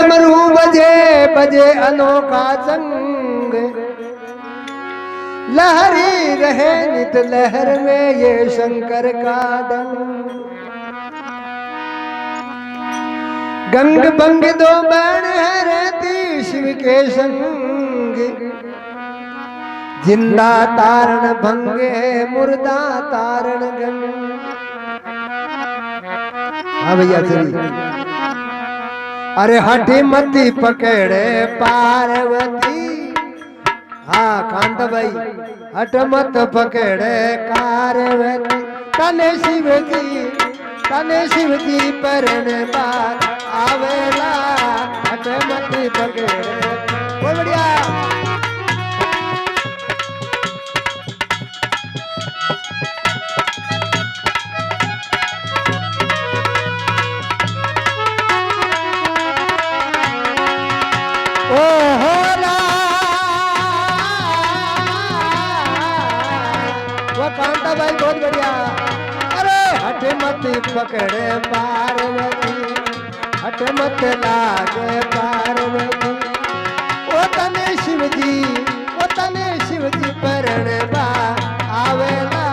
डमरू बजे बजे अनोखा संग, लहरी रहे नित लहर में ये शंकर का डंग। गंग बंग दो बैण है रहती शिव के संग, जिंदा तारण भंगे मुर्दा तारण गंग। हाँ भैया चलिए। अरे हठी मती पकड़े पार्वती, हाँ कांत भाई, हट मत पकड़े पार्वती, तने शिव जी परण बार आवेला, हट मत पकड़े। बहुत बढ़िया। कांता भाई बहुत बढ़िया। अरे हट मत पकड़े पार्वती, हट मत लागे पार्वती, ओ तने शिव जी परण बा आवेला,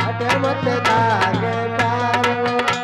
हट मत लागे पार्वती।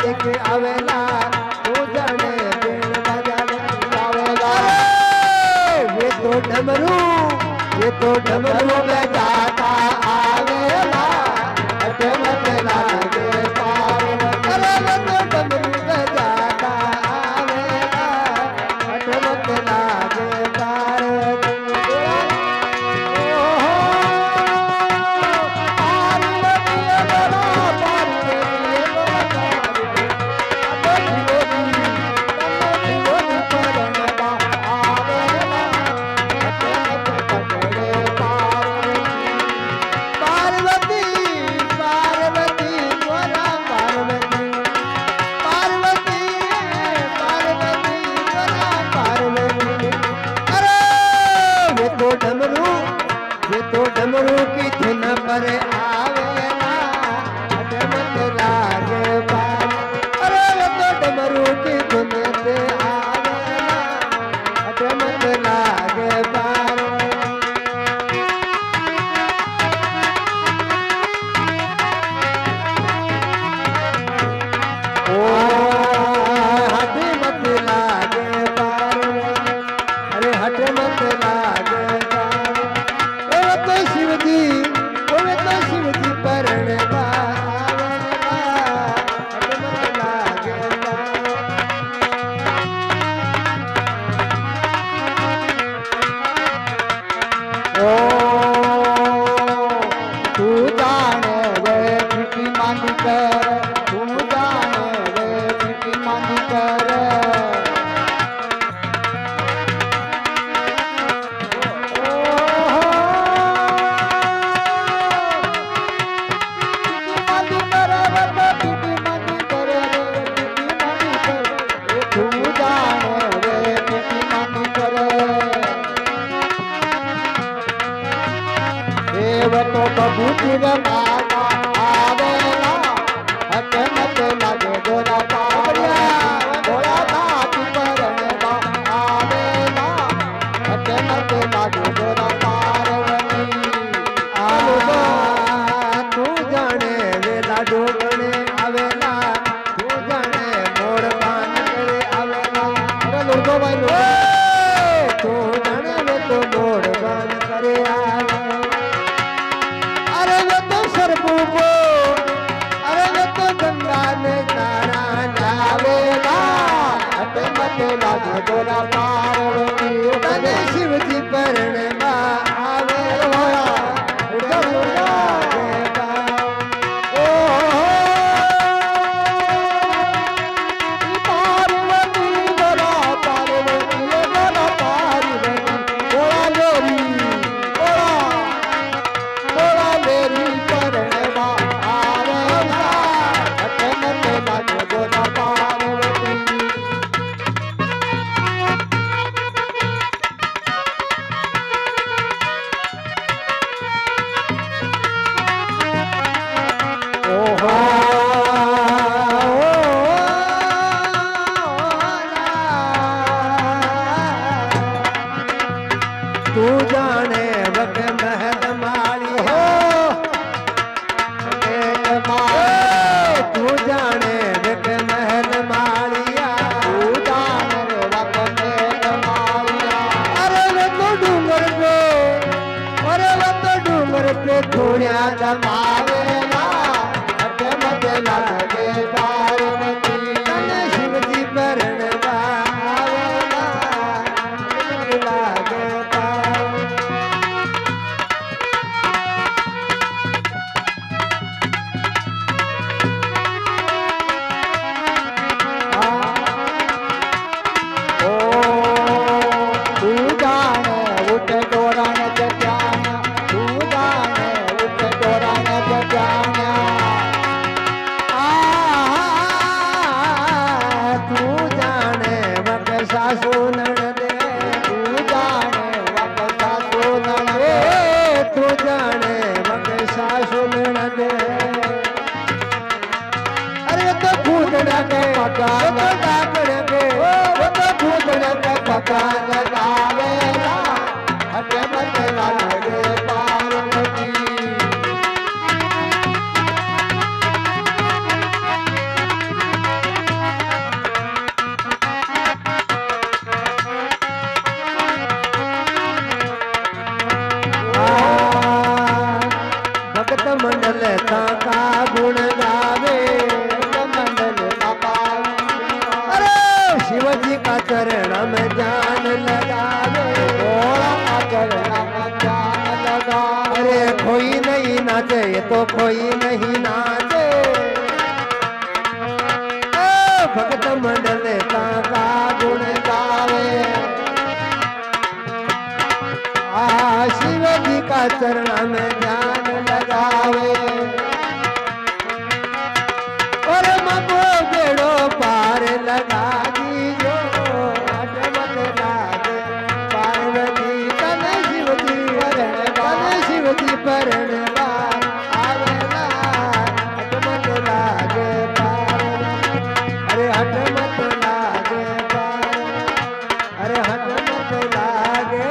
लेके आवेला तू जाने बेन बाजा लेके आवेला। ये तो डमरू बजाता आवेला अटमट लागे पार। अरे वो तो डमरू बजाता आवेला अटमट लागे पार। पार्वती જાણે રે મીઠી માંડી કરે તું જાણે રે મીઠી માંડી કરે તો બબૂચી રે માતા આવેલા હકે મતે લાગે ગોરા પાડ્યા ગોરા તાતી પરણવા આવેલા હકે મતે લાગે ગોરા પારવતી આલુબા તું જાણે વેલા ડોગણે આવેલા તું જાણે મોર પાન કરે આવેલા અરે લોગો ભાઈ લો તું જાણે વે તો મોર પાન કરે આવેલા अरे तो गंगा ने तारा जावेला अटे मटे लागे गोरा पार्वती तने शिव जी परણવા आवेला ओ पार्वती गोरा पार्वती गोरा पार्वती गोरा लोरी गोरा मेरी परણવા તું જાણે વગ મહેલ માળી હો તું જાણે વગ મહેલ માળિયા તું જાણે વગ મહેલ માળિયા અરે વે તો ડુંગર પે થોડ્યા જમાવેલા અટે મતે લાગે પાર્વતી તને શિવજી પરણવા આવેલા લાગે भगत मंडल का गुण गावे मंडल अरे शिवजी का चरण में जान लगावे चरण में जान लगा अरे कोई नहीं नाचे तो कोई नहीं नाचे भगत मंडल का गुण गावे शिव जी का चरण में ध्यान लगावे और मको बेड़ो पार लगा दीजो अटमत लागे पार्वती तने शिव जी परણવા आवेला अटमत लागे पार्वती अरे अटमत लागे अरे अटमत लागे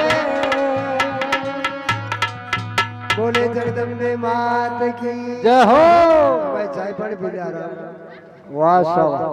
बोले जगदम्बे मात की जय हो भाई चाय पानी पी ले आ रहा वाह शाबाश